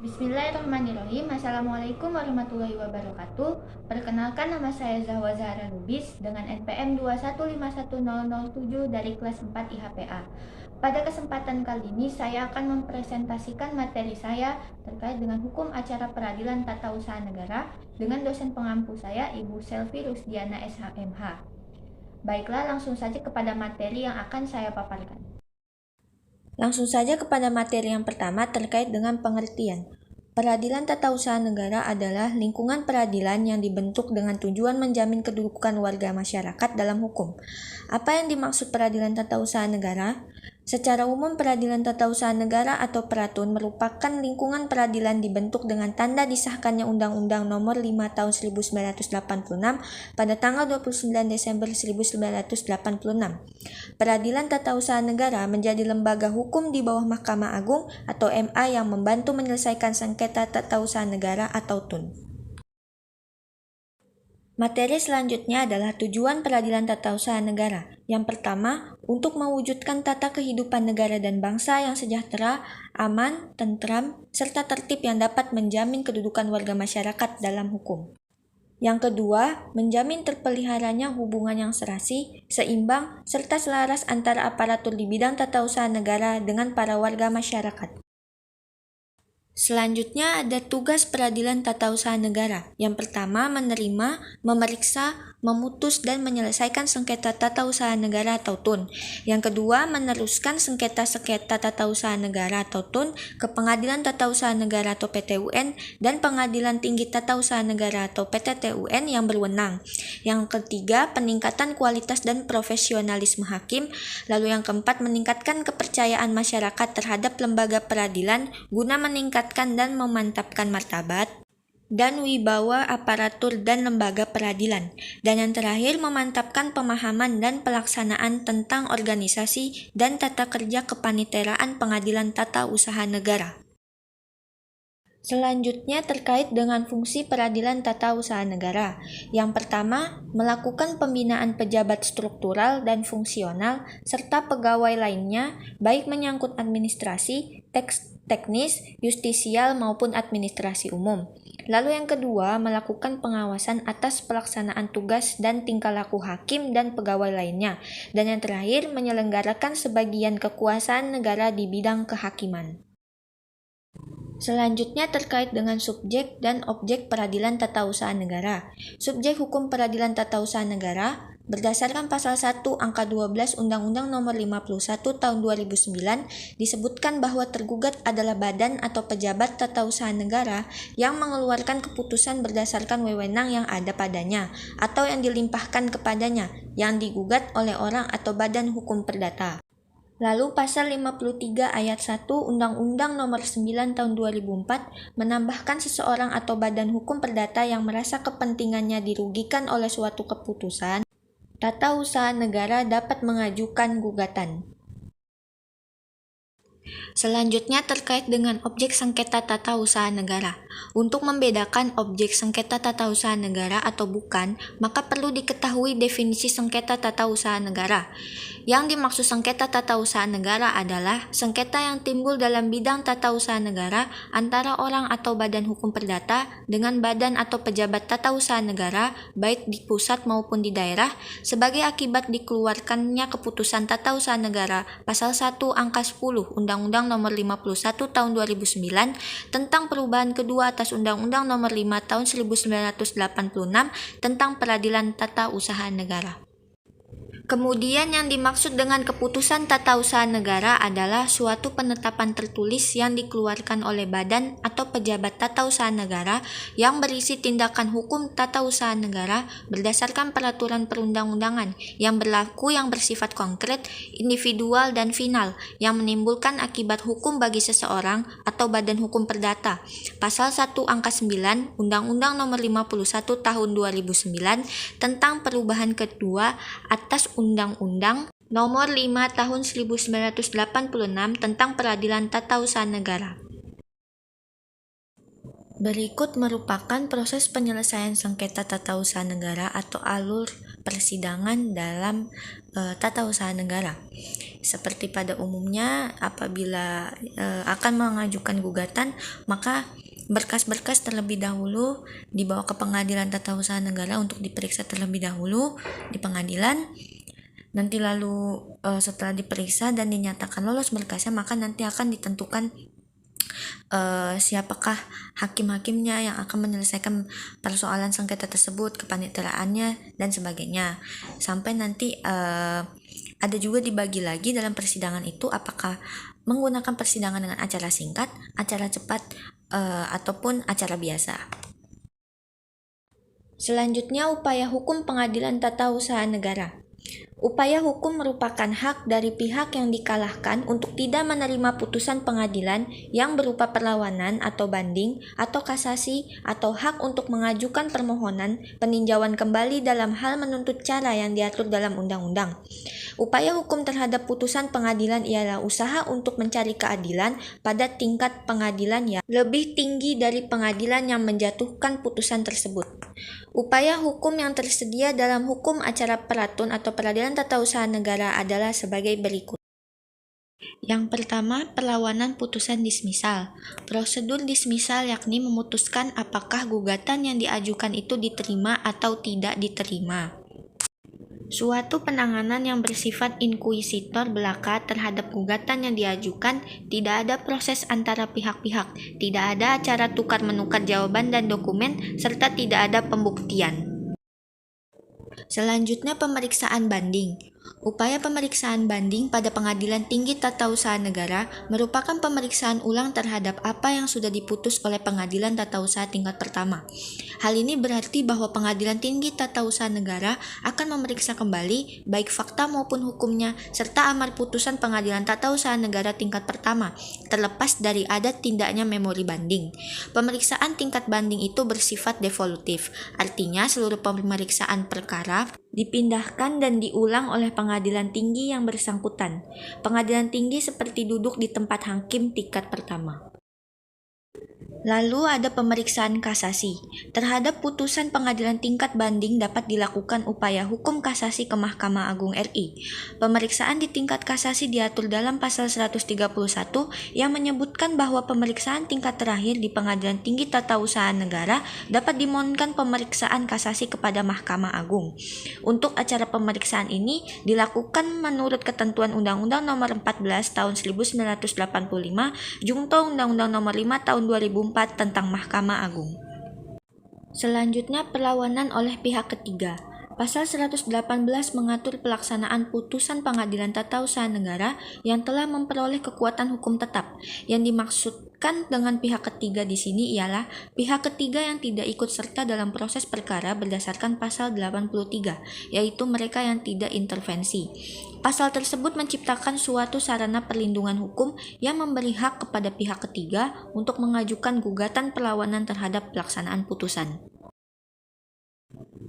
Bismillahirrahmanirrahim. Assalamualaikum warahmatullahi wabarakatuh. Perkenalkan, nama saya Zahwa Zahra Lubis dengan NPM 2151007 dari kelas 4 IHPA. Pada kesempatan kali ini saya akan mempresentasikan materi saya terkait dengan hukum acara peradilan tata usaha negara dengan dosen pengampu saya Ibu Selvi Rusdiana SHMH. Baiklah, langsung saja kepada materi yang akan saya paparkan. Langsung saja kepada materi yang pertama terkait dengan pengertian. Peradilan tata usaha negara adalah lingkungan peradilan yang dibentuk dengan tujuan menjamin kedudukan warga masyarakat dalam hukum. Apa yang dimaksud peradilan tata usaha negara? Secara umum, peradilan tata usaha negara atau Peratun merupakan lingkungan peradilan dibentuk dengan tanda disahkannya Undang-Undang Nomor 5 Tahun 1986 pada tanggal 29 Desember 1986. Peradilan tata usaha negara menjadi lembaga hukum di bawah Mahkamah Agung atau MA yang membantu menyelesaikan sengketa tata usaha negara atau TUN. Materi selanjutnya adalah tujuan peradilan tata usaha negara. Yang pertama, untuk mewujudkan tata kehidupan negara dan bangsa yang sejahtera, aman, tentram, serta tertib yang dapat menjamin kedudukan warga masyarakat dalam hukum. Yang kedua, menjamin terpeliharanya hubungan yang serasi, seimbang, serta selaras antara aparatur di bidang tata usaha negara dengan para warga masyarakat. Selanjutnya ada tugas peradilan tata usaha negara. Yang pertama, menerima, memeriksa, memutus, dan menyelesaikan sengketa tata usaha negara atau TUN. Yang kedua, meneruskan sengketa-sengketa tata usaha negara atau TUN ke Pengadilan Tata Usaha Negara atau PTUN dan Pengadilan Tinggi Tata Usaha Negara atau PTTUN yang berwenang. Yang ketiga, peningkatan kualitas dan profesionalisme hakim. Lalu yang keempat, meningkatkan kepercayaan masyarakat terhadap lembaga peradilan guna meningkatkan dan memantapkan martabat dan wibawa aparatur dan lembaga peradilan. Dan yang terakhir, memantapkan pemahaman dan pelaksanaan tentang organisasi dan tata kerja kepaniteraan pengadilan tata usaha negara. Selanjutnya terkait dengan fungsi peradilan tata usaha negara. Yang pertama, melakukan pembinaan pejabat struktural dan fungsional serta pegawai lainnya, baik menyangkut administrasi, teknis, justisial maupun administrasi umum. Lalu yang kedua, melakukan pengawasan atas pelaksanaan tugas dan tingkah laku hakim dan pegawai lainnya. Dan yang terakhir, menyelenggarakan sebagian kekuasaan negara di bidang kehakiman. Selanjutnya terkait dengan subjek dan objek peradilan tata usaha negara. Subjek hukum peradilan tata usaha negara berdasarkan pasal 1 angka 12 Undang-Undang Nomor 51 Tahun 2009 disebutkan bahwa tergugat adalah badan atau pejabat tata usaha negara yang mengeluarkan keputusan berdasarkan wewenang yang ada padanya atau yang dilimpahkan kepadanya yang digugat oleh orang atau badan hukum perdata. Lalu pasal 53 ayat 1 Undang-Undang Nomor 9 Tahun 2004 menambahkan seseorang atau badan hukum perdata yang merasa kepentingannya dirugikan oleh suatu keputusan tata usaha negara dapat mengajukan gugatan. Selanjutnya terkait dengan objek sengketa tata usaha negara. Untuk membedakan objek sengketa tata usaha negara atau bukan, maka perlu diketahui definisi sengketa tata usaha negara. Yang dimaksud sengketa tata usaha negara adalah sengketa yang timbul dalam bidang tata usaha negara antara orang atau badan hukum perdata dengan badan atau pejabat tata usaha negara, baik di pusat maupun di daerah, sebagai akibat dikeluarkannya keputusan tata usaha negara pasal 1 angka 10 Undang-Undang Nomor 51 Tahun 2009 tentang perubahan kedua atas Undang-Undang Nomor 5 Tahun 1986 tentang peradilan tata usaha negara. Kemudian yang dimaksud dengan keputusan tata usaha negara adalah suatu penetapan tertulis yang dikeluarkan oleh badan atau pejabat tata usaha negara yang berisi tindakan hukum tata usaha negara berdasarkan peraturan perundang-undangan yang berlaku yang bersifat konkret, individual, dan final yang menimbulkan akibat hukum bagi seseorang atau badan hukum perdata. Pasal 1 angka 9 Undang-Undang Nomor 51 Tahun 2009 tentang perubahan kedua atas Undang-Undang Nomor 5 Tahun 1986 tentang Peradilan Tata Usaha Negara. Berikut merupakan proses penyelesaian sengketa tata usaha negara atau alur persidangan dalam tata usaha negara. Seperti pada umumnya, apabila akan mengajukan gugatan, maka berkas-berkas terlebih dahulu dibawa ke pengadilan tata usaha negara untuk diperiksa terlebih dahulu di pengadilan. Nanti lalu setelah diperiksa dan dinyatakan lolos berkasnya, maka nanti akan ditentukan siapakah hakim-hakimnya yang akan menyelesaikan persoalan sengketa tersebut, kepaniteraannya dan sebagainya. Sampai nanti ada juga dibagi lagi dalam persidangan itu apakah menggunakan persidangan dengan acara singkat, acara cepat, ataupun acara biasa. Selanjutnya, upaya hukum pengadilan tata usaha negara. Upaya hukum merupakan hak dari pihak yang dikalahkan untuk tidak menerima putusan pengadilan yang berupa perlawanan atau banding atau kasasi, atau hak untuk mengajukan permohonan peninjauan kembali dalam hal menuntut cara yang diatur dalam undang-undang. Upaya hukum terhadap putusan pengadilan ialah usaha untuk mencari keadilan pada tingkat pengadilan yang lebih tinggi dari pengadilan yang menjatuhkan putusan tersebut. Upaya hukum yang tersedia dalam hukum acara peratun atau peradilan tata usaha negara adalah sebagai berikut. Yang pertama, perlawanan putusan dismisal. Prosedur dismisal yakni memutuskan apakah gugatan yang diajukan itu diterima atau tidak diterima. Suatu penanganan yang bersifat inkuisitor belaka terhadap gugatan yang diajukan, tidak ada proses antara pihak-pihak, tidak ada acara tukar-menukar jawaban dan dokumen, serta tidak ada pembuktian. Selanjutnya, pemeriksaan banding. Upaya pemeriksaan banding pada Pengadilan Tinggi Tata Usaha Negara merupakan pemeriksaan ulang terhadap apa yang sudah diputus oleh Pengadilan Tata Usaha tingkat pertama. Hal ini berarti bahwa Pengadilan Tinggi Tata Usaha Negara akan memeriksa kembali baik fakta maupun hukumnya serta amar putusan Pengadilan Tata Usaha Negara tingkat pertama, terlepas dari ada tindaknya memori banding. Pemeriksaan tingkat banding itu bersifat devolutif, artinya seluruh pemeriksaan perkara dipindahkan dan diulang oleh pengadilan tinggi yang bersangkutan. Pengadilan tinggi seperti duduk di tempat hakim tingkat pertama. Lalu ada pemeriksaan kasasi. Terhadap putusan pengadilan tingkat banding dapat dilakukan upaya hukum kasasi ke Mahkamah Agung RI. Pemeriksaan di tingkat kasasi diatur dalam pasal 131 yang menyebutkan bahwa pemeriksaan tingkat terakhir di Pengadilan Tinggi Tata Usaha Negara dapat dimohonkan pemeriksaan kasasi kepada Mahkamah Agung. Untuk acara pemeriksaan ini dilakukan menurut ketentuan Undang-Undang Nomor 14 Tahun 1985, Junto Undang-Undang Nomor 5 Tahun 2004 tentang Mahkamah Agung. Selanjutnya, perlawanan oleh pihak ketiga. Pasal 118 mengatur pelaksanaan putusan Pengadilan Tata Usaha Negara yang telah memperoleh kekuatan hukum tetap. Yang dimaksudkan dengan pihak ketiga di sini ialah pihak ketiga yang tidak ikut serta dalam proses perkara berdasarkan pasal 83, yaitu mereka yang tidak intervensi. Pasal tersebut menciptakan suatu sarana perlindungan hukum yang memberi hak kepada pihak ketiga untuk mengajukan gugatan perlawanan terhadap pelaksanaan putusan.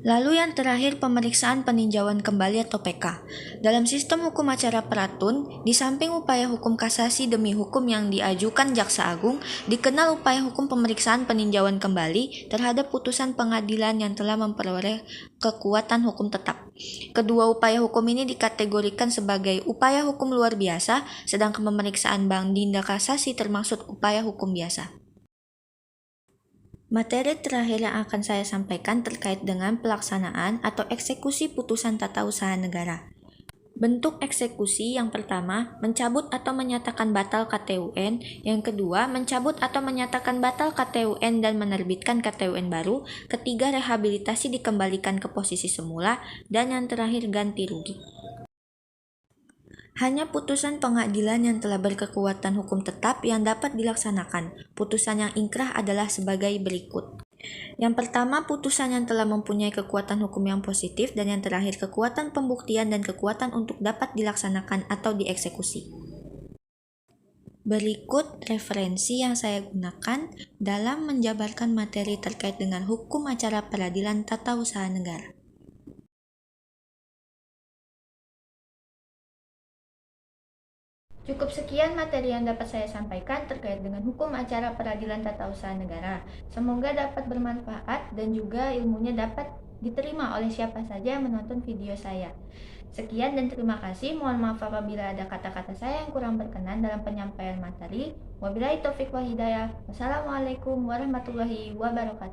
Lalu yang terakhir, pemeriksaan peninjauan kembali atau PK. Dalam sistem hukum acara peratun, di samping upaya hukum kasasi demi hukum yang diajukan Jaksa Agung, dikenal upaya hukum pemeriksaan peninjauan kembali terhadap putusan pengadilan yang telah memperoleh kekuatan hukum tetap. Kedua upaya hukum ini dikategorikan sebagai upaya hukum luar biasa, sedangkan pemeriksaan banding dan kasasi termasuk upaya hukum biasa. Materi terakhir yang akan saya sampaikan terkait dengan pelaksanaan atau eksekusi putusan tata usaha negara. Bentuk eksekusi yang pertama, mencabut atau menyatakan batal KTUN. Yang kedua, mencabut atau menyatakan batal KTUN dan menerbitkan KTUN baru. Ketiga, rehabilitasi dikembalikan ke posisi semula. Dan yang terakhir, ganti rugi. Hanya putusan pengadilan yang telah berkekuatan hukum tetap yang dapat dilaksanakan. Putusan yang ingkrah adalah sebagai berikut. Yang pertama, putusan yang telah mempunyai kekuatan hukum yang positif, dan yang terakhir kekuatan pembuktian dan kekuatan untuk dapat dilaksanakan atau dieksekusi. Berikut referensi yang saya gunakan dalam menjabarkan materi terkait dengan hukum acara peradilan tata usaha negara. Cukup sekian materi yang dapat saya sampaikan terkait dengan hukum acara peradilan tata usaha negara. Semoga dapat bermanfaat dan juga ilmunya dapat diterima oleh siapa saja yang menonton video saya. Sekian dan terima kasih. Mohon maaf apabila ada kata-kata saya yang kurang berkenan dalam penyampaian materi. Wabillahi taufik wal hidayah. Wassalamualaikum warahmatullahi wabarakatuh.